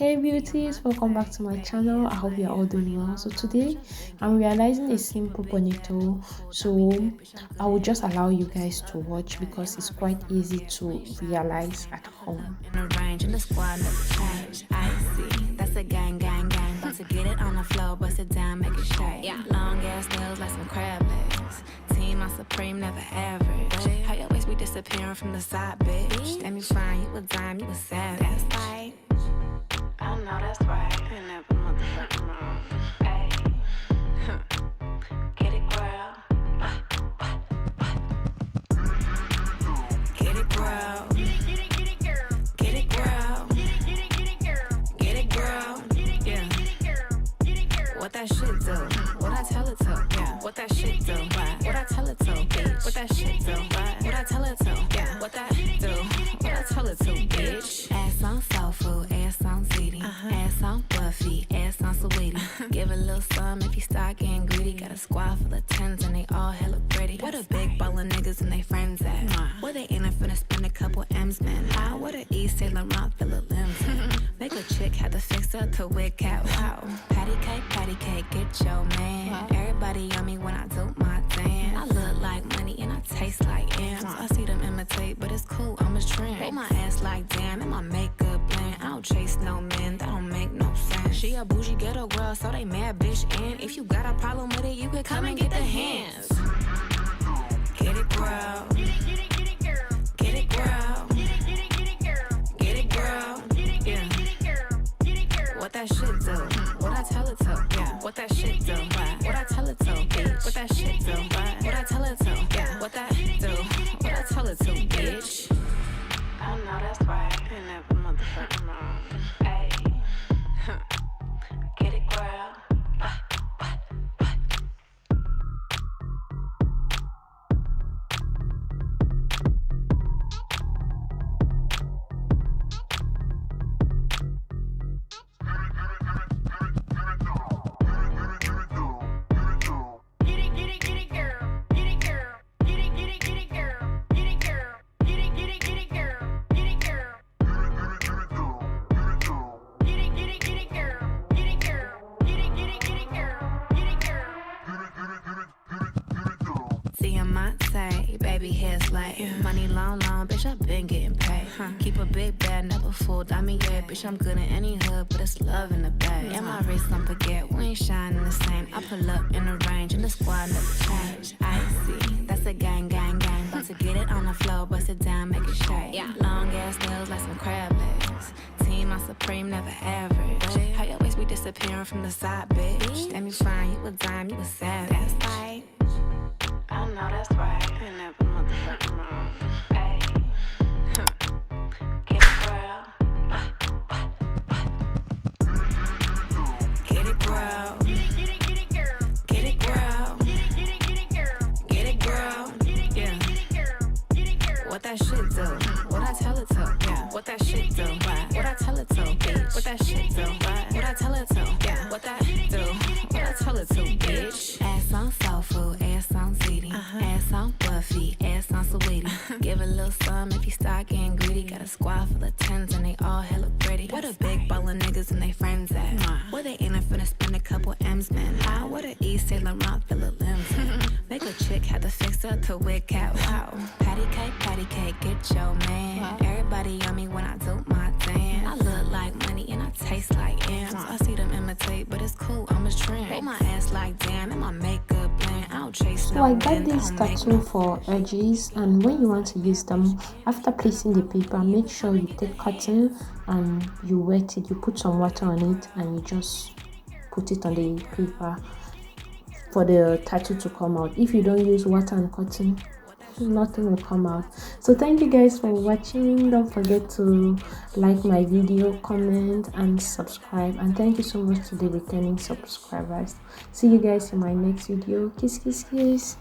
Hey beauties, welcome back to my channel. I hope you're all doing well. So today I'm realizing a simple ponytail, so I will just allow you guys to watch because it's quite easy to realize at home. In the range and the squad never change. I see, that's a gang. About to get it on the floor, bust it down, make it shake. Yeah. Long ass nails like some crab legs. Team on supreme, never average. How your waist be disappearing from the side, bitch? Damn, you fine, you a dime, you a savage. That's right. I know that's right. Ain't never motherfucking wrong. Hey, get it, girl. Get it, girl. Get it, girl. Get it, girl. Yeah. What that shit do? What I tell it to? Yeah. What that shit do? What I tell it to? Bitch. What that shit do? What I tell it to? Yeah. What that do? What I tell it to? Bitch. Ass on soul food, ass on ziti, ass on Buffy, ass on sweetie. Give a little some if you start getting greedy. Got a squad full of tens and they all hella pretty. What a big ball of niggas and they friends at? Where they in it finna spend a couple M's, man? How? What a East Saint Laurent fill a limbs. Make a chick had to fix her to wig cat. Wow. Patty cake, get your man. Wow. Everybody on me when I do my dance. I look like money and I taste like M's. I see them imitate, but it's cool, I'm a trend. They my ass like damn, and my makeup blend. I don't chase no men, that don't make no sense. She a bougie ghetto girl, so they mad bitch. And if you got a problem with it, you could come and get the hands. Get it, girl. Get it, girl. Get it, girl. Get it, girl. Yeah. What that shit do? What I tell it to? Yeah. What that shit do? What I tell it to? Bitch. What that shit do? What I tell it to? Yeah. What that do? What I tell it to? Bitch. I know that's right. Ain't never motherfucking wrong. Hey. Get it, girl. See, I might say, baby, hair's like money long, bitch, I've been getting paid. Keep a big bag, never fooled. I mean, yeah, bitch, I'm good in any hood, but it's love in the bag. And my wrist, don't forget, we ain't shining the same. I pull up in the range, and the squad never change. I see, that's a gang. About to get it on the floor, bust it down, make it shake. Yeah. Long ass nails like some crab legs. Team on supreme, never average. How your waist be disappearing from the side, bitch? Damn, you fine, you a dime, you a savage. That's right. I know that's right. Ain't never motherfucking wrong. Hey, get it, girl. Get it, girl. Get it, girl. Get it, girl. Get it, girl. Yeah. What that shit do? What I tell it to? Yeah. What that shit do? What I tell it to? Bitch. What that shit do? What I tell it to? Yeah. What that do? What I tell it to? Bitch. Ass on soul food, ass on ziti, ass on Buffy, ass on sweetie. Give a little some if you start getting greedy. Got a squad full of tens and they all hella pretty. What a big ball of niggas and they friends at? Where they in it finna spend a couple M's, man? How? What a East Saint Laurent fill a limbs. Make a chick had to fix her to wig cat. Wow. Patty cake, get your man. Wow. Everybody on me when I do my dance. I look like money and I taste like M's. I see them imitate, but it's cool, I'm a trend. They my ass like damn, and my makeup blend. I don't chase So I got this tattoo for edges, and when you want to use them, after placing the paper, make sure you take cotton and you wet it, you put some water on it, and you just put it on the paper for the tattoo to come out. If you don't use water and cotton, nothing will come out. So thank you guys for watching. Don't forget to like my video, comment and subscribe, and thank you so much to the returning subscribers. See you guys in my next video. Kiss.